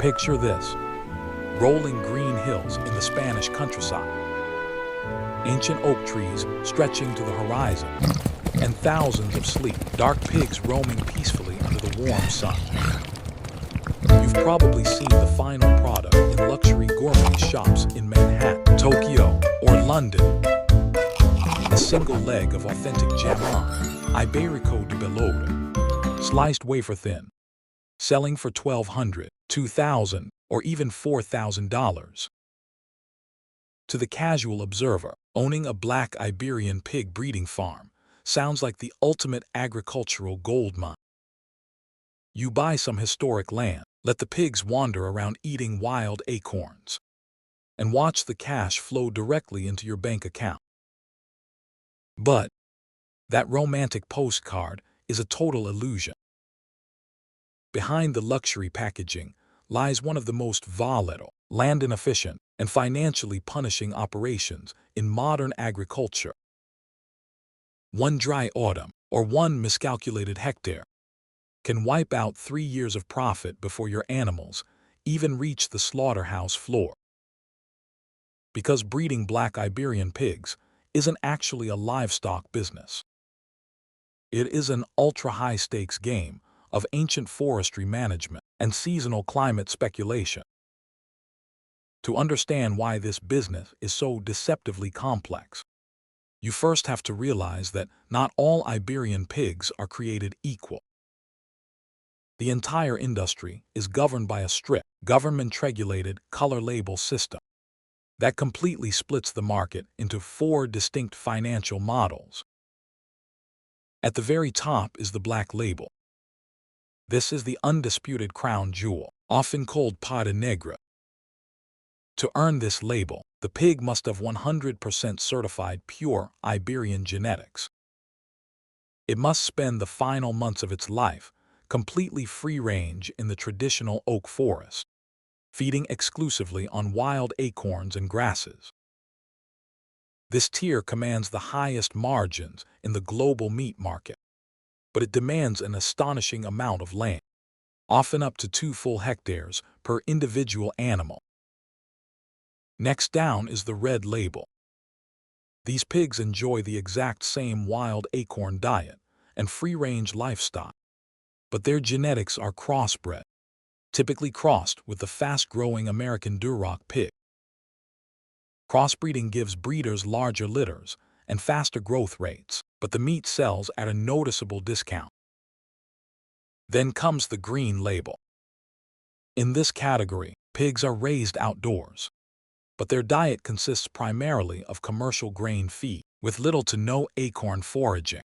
Picture this: rolling green hills in the Spanish countryside, ancient oak trees stretching to the horizon, and thousands of sleek, dark pigs roaming peacefully under the warm sun. You've probably seen the final product in luxury gourmet shops in Manhattan, Tokyo, or London. A single leg of authentic Jamón Ibérico de Bellotta, sliced wafer thin, selling for $1,200, $2,000, or even $4,000. To the casual observer, owning a black Iberian pig breeding farm sounds like the ultimate agricultural gold mine. You buy some historic land, let the pigs wander around eating wild acorns, and watch the cash flow directly into your bank account. But that romantic postcard is a total illusion. Behind the luxury packaging lies one of the most volatile, land-inefficient, and financially punishing operations in modern agriculture. One dry autumn, or one miscalculated hectare, can wipe out 3 years of profit before your animals even reach the slaughterhouse floor. Because breeding black Iberian pigs isn't actually a livestock business. It is an ultra-high-stakes game of ancient forestry management and seasonal climate speculation. To understand why this business is so deceptively complex, you first have to realize that not all Iberian pigs are created equal. The entire industry is governed by a strict, government-regulated color label system that completely splits the market into 4 distinct financial models. At the very top is the black label. This is the undisputed crown jewel, often called pata negra. To earn this label, the pig must have 100% certified pure Iberian genetics. It must spend the final months of its life completely free-range in the traditional oak forest, feeding exclusively on wild acorns and grasses. This tier commands the highest margins in the global meat market, but it demands an astonishing amount of land, often up to 2 full hectares per individual animal. Next down is the red label. These pigs enjoy the exact same wild acorn diet and free-range lifestyle, but their genetics are crossbred, typically crossed with the fast-growing American Duroc pig. Crossbreeding gives breeders larger litters and faster growth rates, but the meat sells at a noticeable discount. Then comes the green label. In this category, pigs are raised outdoors, but their diet consists primarily of commercial grain feed, with little to no acorn foraging.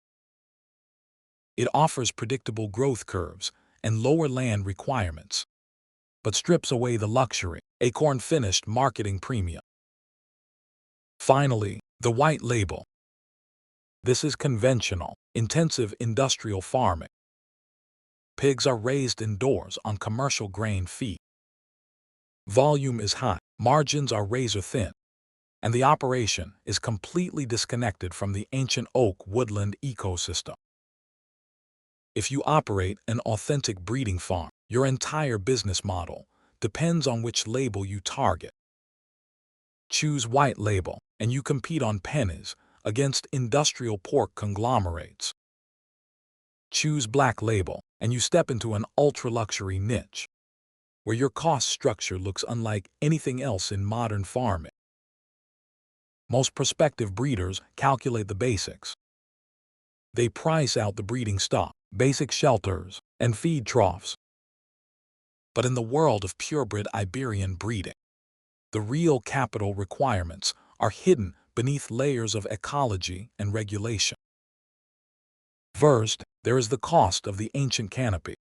It offers predictable growth curves and lower land requirements, but strips away the luxury, acorn-finished marketing premium. Finally, the white label. This is conventional, intensive industrial farming. Pigs are raised indoors on commercial grain feed. Volume is high, margins are razor-thin, and the operation is completely disconnected from the ancient oak woodland ecosystem. If you operate an authentic breeding farm, your entire business model depends on which label you target. Choose white label, and you compete on pennies against industrial pork conglomerates. Choose black label, and you step into an ultra-luxury niche, where your cost structure looks unlike anything else in modern farming. Most prospective breeders calculate the basics. They price out the breeding stock, basic shelters, and feed troughs. But in the world of purebred Iberian breeding, the real capital requirements are hidden beneath layers of ecology and regulation. First, there is the cost of the ancient canopy.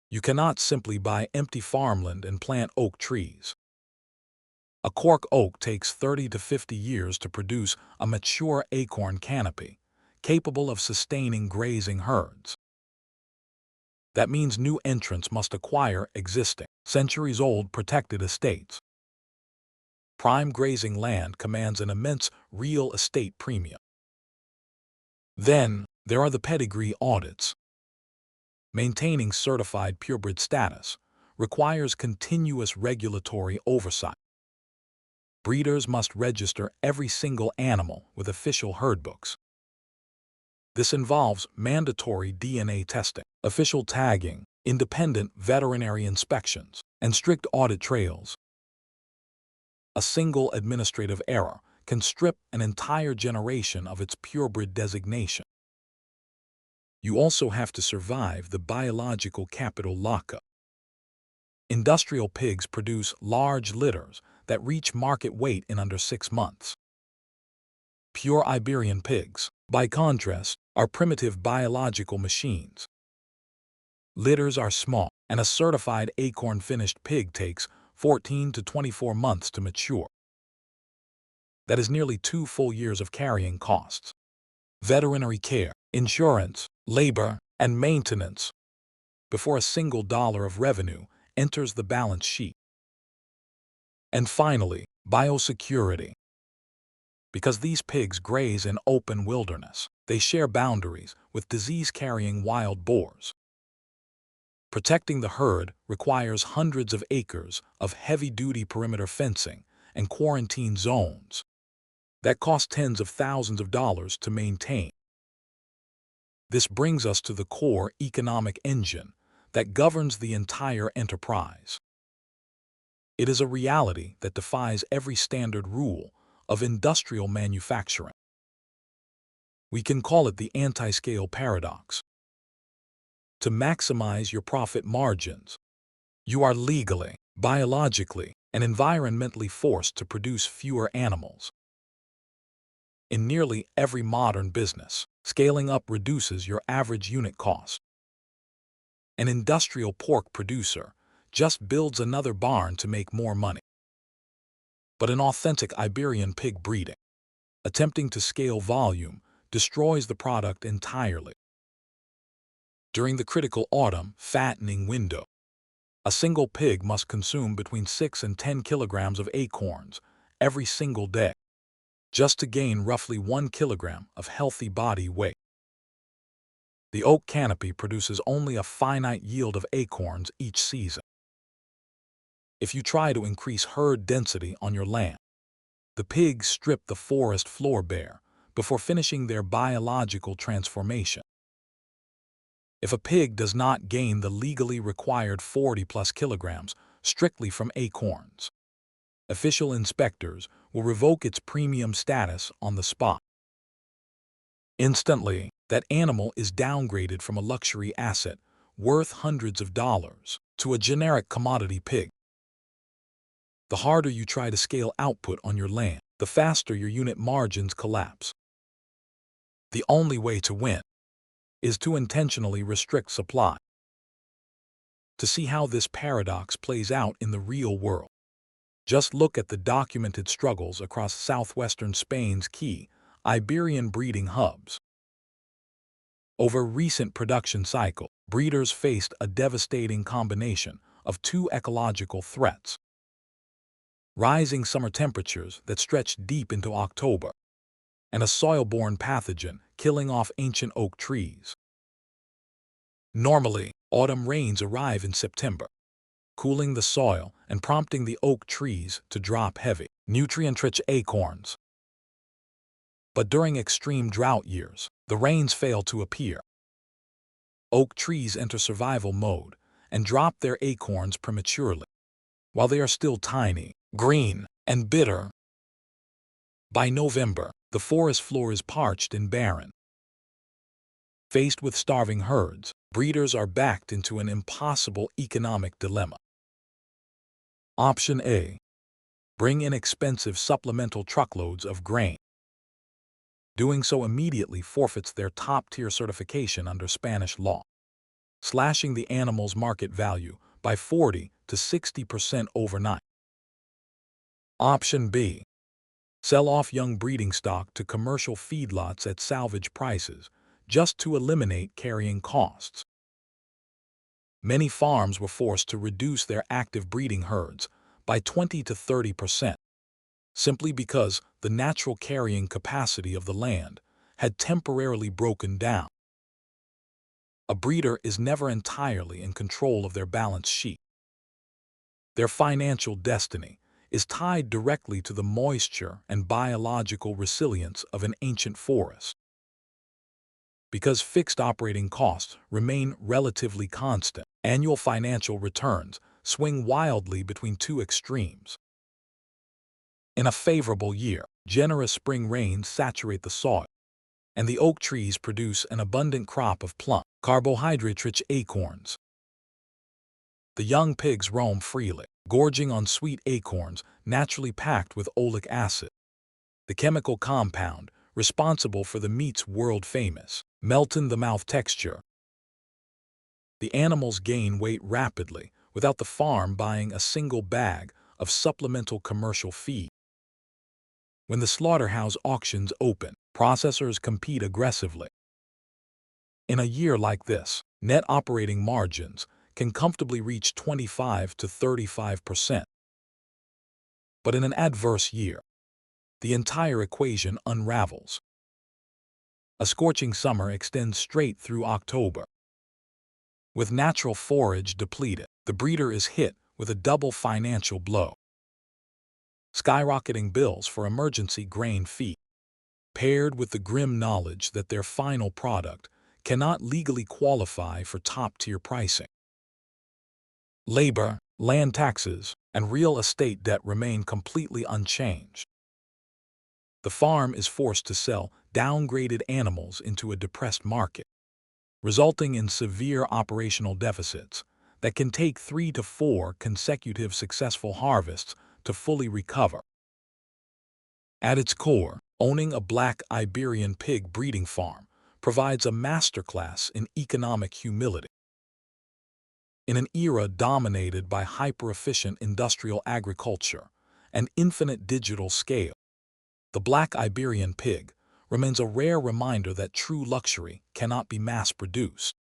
You cannot simply buy empty farmland and plant oak trees. A cork oak takes 30 to 50 years to produce a mature acorn canopy, capable of sustaining grazing herds. That means new entrants must acquire existing, centuries-old protected estates. Prime grazing land commands an immense real estate premium. Then, there are the pedigree audits. Maintaining certified purebred status requires continuous regulatory oversight. Breeders must register every single animal with official herd books. This involves mandatory DNA testing, official tagging, independent veterinary inspections, and strict audit trails. A single administrative error can strip an entire generation of its purebred designation. You also have to survive the biological capital lockup. Industrial pigs produce large litters that reach market weight in under 6 months. Pure Iberian pigs, by contrast, are primitive biological machines. Litters are small, and a certified acorn-finished pig takes 14 to 24 months to mature. That is nearly 2 full years of carrying costs. Veterinary care, insurance, labor, and maintenance before a single dollar of revenue enters the balance sheet. And finally, biosecurity. Because these pigs graze in open wilderness, they share boundaries with disease-carrying wild boars. Protecting the herd requires hundreds of acres of heavy-duty perimeter fencing and quarantine zones that cost tens of thousands of dollars to maintain. This brings us to the core economic engine that governs the entire enterprise. It is a reality that defies every standard rule of industrial manufacturing. We can call it the anti-scale paradox. To maximize your profit margins, you are legally, biologically, and environmentally forced to produce fewer animals. In nearly every modern business, scaling up reduces your average unit cost. An industrial pork producer just builds another barn to make more money. But an authentic Iberian pig breeding, attempting to scale volume, destroys the product entirely. During the critical autumn fattening window, a single pig must consume between 6 and 10 kilograms of acorns every single day, just to gain roughly 1 kilogram of healthy body weight. The oak canopy produces only a finite yield of acorns each season. If you try to increase herd density on your land, the pigs strip the forest floor bare before finishing their biological transformation. If a pig does not gain the legally required 40+ kilograms strictly from acorns, official inspectors will revoke its premium status on the spot. Instantly, that animal is downgraded from a luxury asset worth hundreds of dollars to a generic commodity pig. The harder you try to scale output on your land, the faster your unit margins collapse. The only way to win is to intentionally restrict supply. To see how this paradox plays out in the real world, just look at the documented struggles across southwestern Spain's key Iberian breeding hubs. Over recent production cycle, breeders faced a devastating combination of 2 ecological threats: rising summer temperatures that stretched deep into October, and a soil-borne pathogen killing off ancient oak trees. Normally, autumn rains arrive in September, cooling the soil and prompting the oak trees to drop heavy, nutrient-rich acorns. But during extreme drought years, the rains fail to appear. Oak trees enter survival mode and drop their acorns prematurely, while they are still tiny, green, and bitter. By November, the forest floor is parched and barren. Faced with starving herds, breeders are backed into an impossible economic dilemma. Option A: bring in expensive supplemental truckloads of grain. Doing so immediately forfeits their top-tier certification under Spanish law, slashing the animal's market value by 40 to 60% overnight. Option B: sell off young breeding stock to commercial feedlots at salvage prices, just to eliminate carrying costs. Many farms were forced to reduce their active breeding herds by 20 to 30%, simply because the natural carrying capacity of the land had temporarily broken down. A breeder is never entirely in control of their balance sheet. Their financial destiny is tied directly to the moisture and biological resilience of an ancient forest. Because fixed operating costs remain relatively constant, annual financial returns swing wildly between two extremes. In a favorable year, generous spring rains saturate the soil, and the oak trees produce an abundant crop of plump, carbohydrate-rich acorns. The young pigs roam freely, gorging on sweet acorns naturally packed with oleic acid, the chemical compound responsible for the meat's world-famous melt-in-the-mouth texture. The animals gain weight rapidly without the farm buying a single bag of supplemental commercial feed. When the slaughterhouse auctions open, processors compete aggressively. In a year like this, net operating margins can comfortably reach 25 to 35%. But in an adverse year, the entire equation unravels. A scorching summer extends straight through October. With natural forage depleted, the breeder is hit with a double financial blow. Skyrocketing bills for emergency grain feed, paired with the grim knowledge that their final product cannot legally qualify for top-tier pricing. Labor, land taxes, and real estate debt remain completely unchanged. The farm is forced to sell downgraded animals into a depressed market, resulting in severe operational deficits that can take 3 to 4 consecutive successful harvests to fully recover. At its core, owning a black Iberian pig breeding farm provides a masterclass in economic humility. In an era dominated by hyper-efficient industrial agriculture and infinite digital scale, the black Iberian pig remains a rare reminder that true luxury cannot be mass-produced.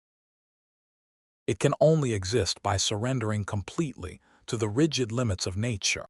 It can only exist by surrendering completely to the rigid limits of nature.